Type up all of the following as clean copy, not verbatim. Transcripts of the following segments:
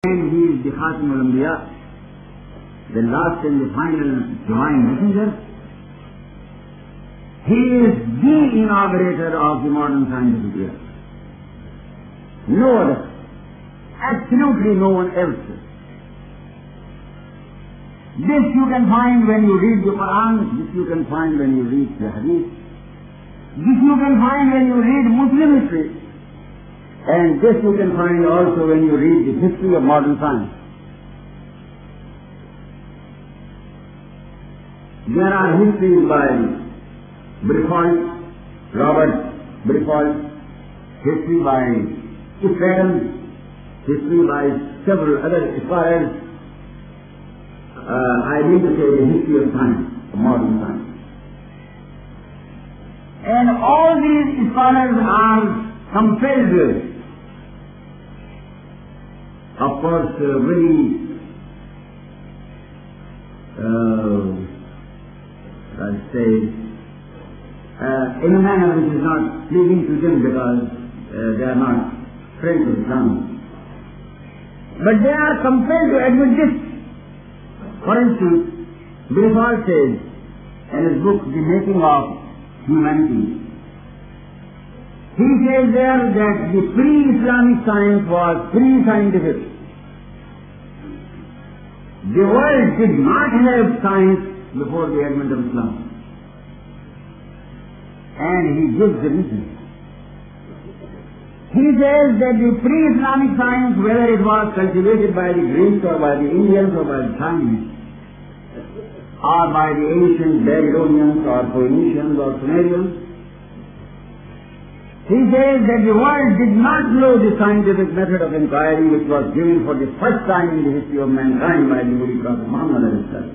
And he is the Khatim al-Anbiya, the last and the final divine messenger. He is the inaugurator of the modern scientific era. No other. Absolutely no one else. This you can find when you read the Quran, this you can find when you read the Hadith, this you can find when you read Muslim history, and this you can find also when you read the history of modern science. There are histories by Briffault, Robert Briffault, history by Israel, history by several other scholars. I need to say the history of science, of modern science. And all these scholars are compelled, of course, very, I'll say, in a manner which is not pleasing to them because they are not friends of Islam. But they are compelled to admit this. For instance, Briffault says in his book, The Making of Humanity, he says there that the pre-Islamic science was pre-scientific. The world did not have science before the advent of Islam. And he gives the reason. He says that the pre-Islamic science, whether it was cultivated by the Greeks or by the Indians or by the Chinese, or by the ancient Babylonians or Phoenicians or Sumerians, he says that the world did not know the scientific method of inquiry which was given for the first time in the history of mankind by the Holy Prophet Muhammad himself.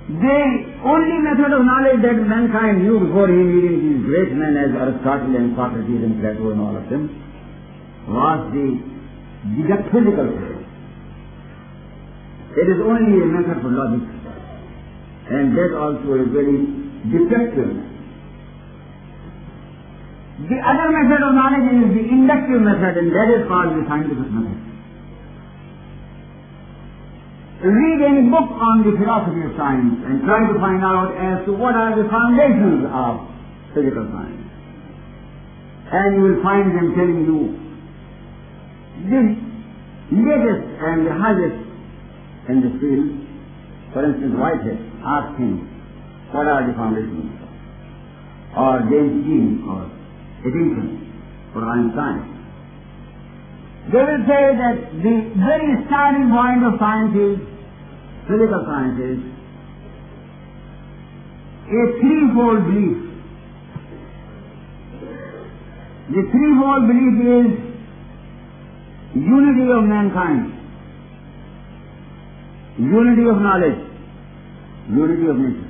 The only method of knowledge that mankind knew before he meeting these great men as Aristotle and Socrates and Plato and all of them was the physical method. It is only a method for logic, and that also is very defective. The other method of knowledge is the inductive method, and that is called the scientific method. Read any book on the philosophy of science and try to find out as to what are the foundations of physical science. And you will find them telling you the latest and the highest in the field. For instance, Whitehead asked him, what are the foundations? Or James Dean or Eddington or Einstein. They will say that the very starting point of science is, physical science is, a threefold belief. The threefold belief is unity of mankind, unity of knowledge, unity of nature.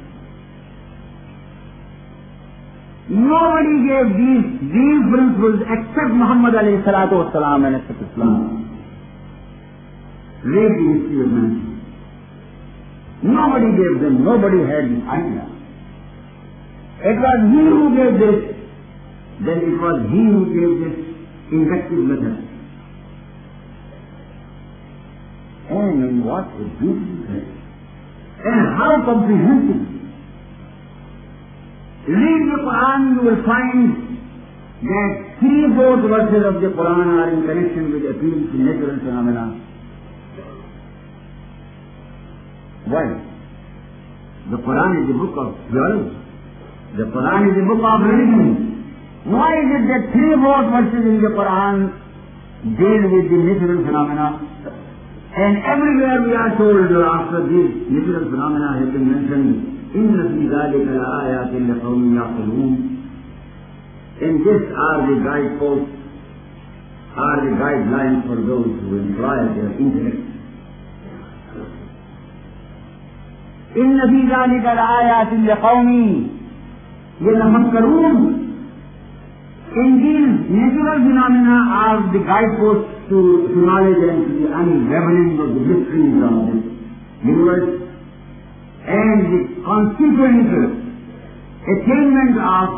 Nobody gave these principles except Muhammad alayhi salatu wasalam and except Islam. Read the history of mankind. Nobody gave them, nobody had this idea. It was he who gave this, then it was he who gave this inductive method. And what a beautiful thing. And how comprehensive. Read the Quran, you will find that 3/4 verses of the Quran are in connection with appeals to natural phenomena. Why? The Quran is the book of theology. The Quran is the book of religion. Why is it that 3/4 verses in the Quran deal with the natural phenomena? And everywhere we are told after these natural phenomena have been mentioned, إِنَّ فِي ذَلِكَ لَآيَاتٍ لِقَوْمٍ يَعْقِلُونَ. And this are the guideposts, are the guidelines for those who employ their intellect. إِنَّ فِي ذَلِكَ لَآيَاتٍ لِقَوْمٍ يَتَفَكَّرُونَ. In these natural phenomena are the guideposts to knowledge and to the unraveling of the mysteries of the universe and the consequent attainment of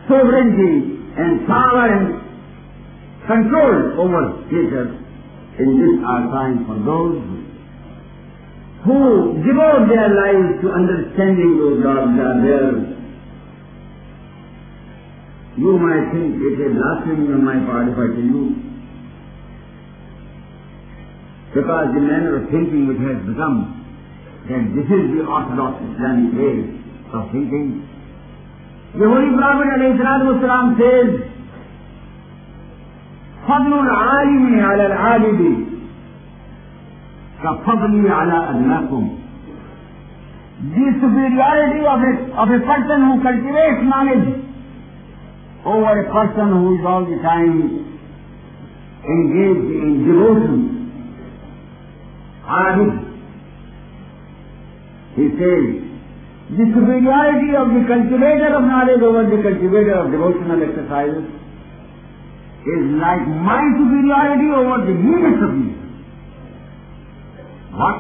sovereignty and power and control over nature. In this are signs for those who devote their lives to understanding those laws that are there. You might think it is blasphemy on my part if I tell you, because the manner of thinking which has become that this is the orthodox Islamic way of thinking. The Holy Prophet ﷺ says, فضل العالم على العابد كفضلي على أدناكم. The superiority of a person who cultivates knowledge over a person who is all the time engaged in devotion. He says, the superiority of the cultivator of knowledge over the cultivator of devotional exercises is like my superiority over the meanest of these. What?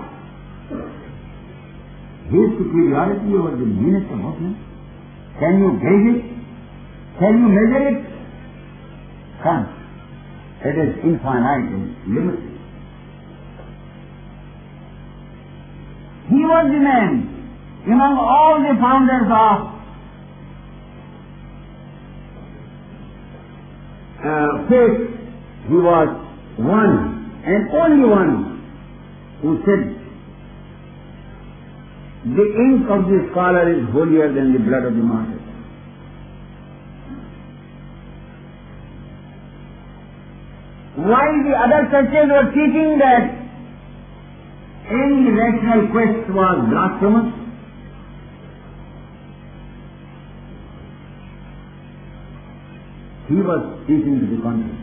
His superiority over the meanest of Muslims? Can you gauge it? Can you measure it? Can't. It is infinite and limited. He was the man among all the founders of faith. He was one and only one who said, the ink of the scholar is holier than the blood of the martyr. While the other churches were teaching that any rational quest was blasphemous, he was teaching to the contrary.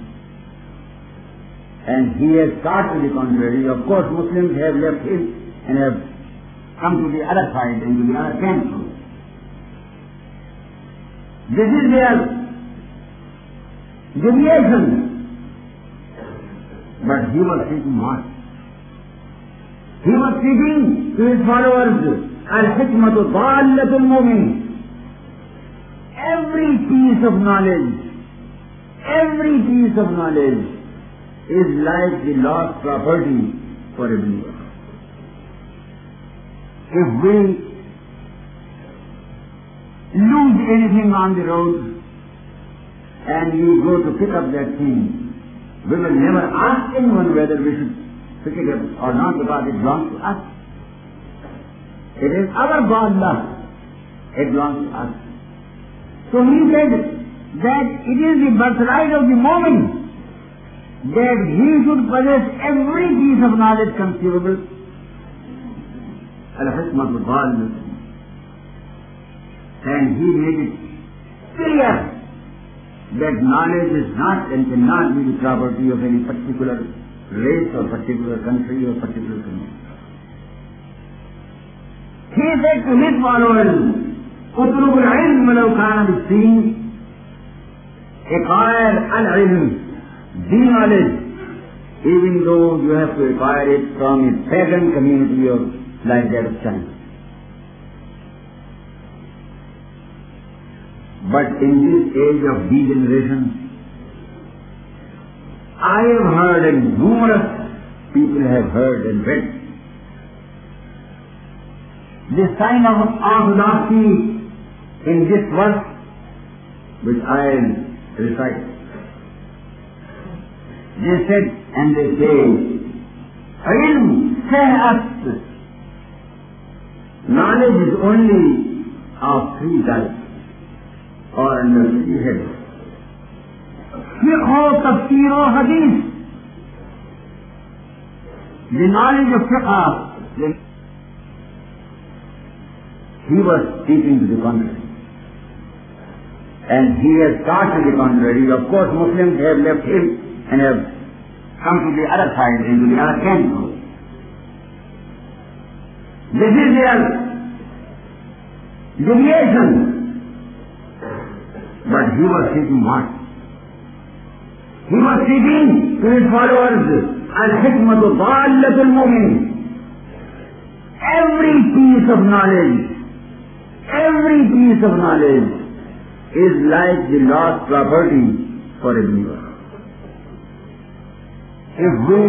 And he has taught to the contrary. Of course, Muslims have left him and have come to the other side and to the other camp. This is their deviation. But he was teaching what? He was teaching to his followers, al-hikmatu dallatul mu'min. Every piece of knowledge is like the lost property for a believer. If we lose anything on the road and we go to pick up that thing, we will never ask anyone whether we should pick it up or not, because it belongs to us. It is our God love. It belongs to us. So he said that it is the birthright of the moment that he should possess every piece of knowledge conceivable. And he made it clear that knowledge is not and cannot be the property of any particular race or particular country or particular community. He said to his followers, اطلب العلم لو كان بالسين. Acquire al-ilm, the knowledge, even though you have to acquire it from a pagan community or like that of China. But in this age of degeneration, I have heard and numerous people have heard and read the sign of orthodoxy in this verse which I recite. They said and they say, ilm seh'at, knowledge is only of three types or under three heads. Fiqh, tafsir, hadith. The knowledge of fiqh, he was teaching to the contrary. And he has taught to the contrary. Of course, Muslims have left him and have come to the other side, into the other camp. This is their deviation. But he was teaching what? He was teaching to his followers, al-hikmatu dallatul mu'min. Every piece of knowledge is like the lost property for a believer. If we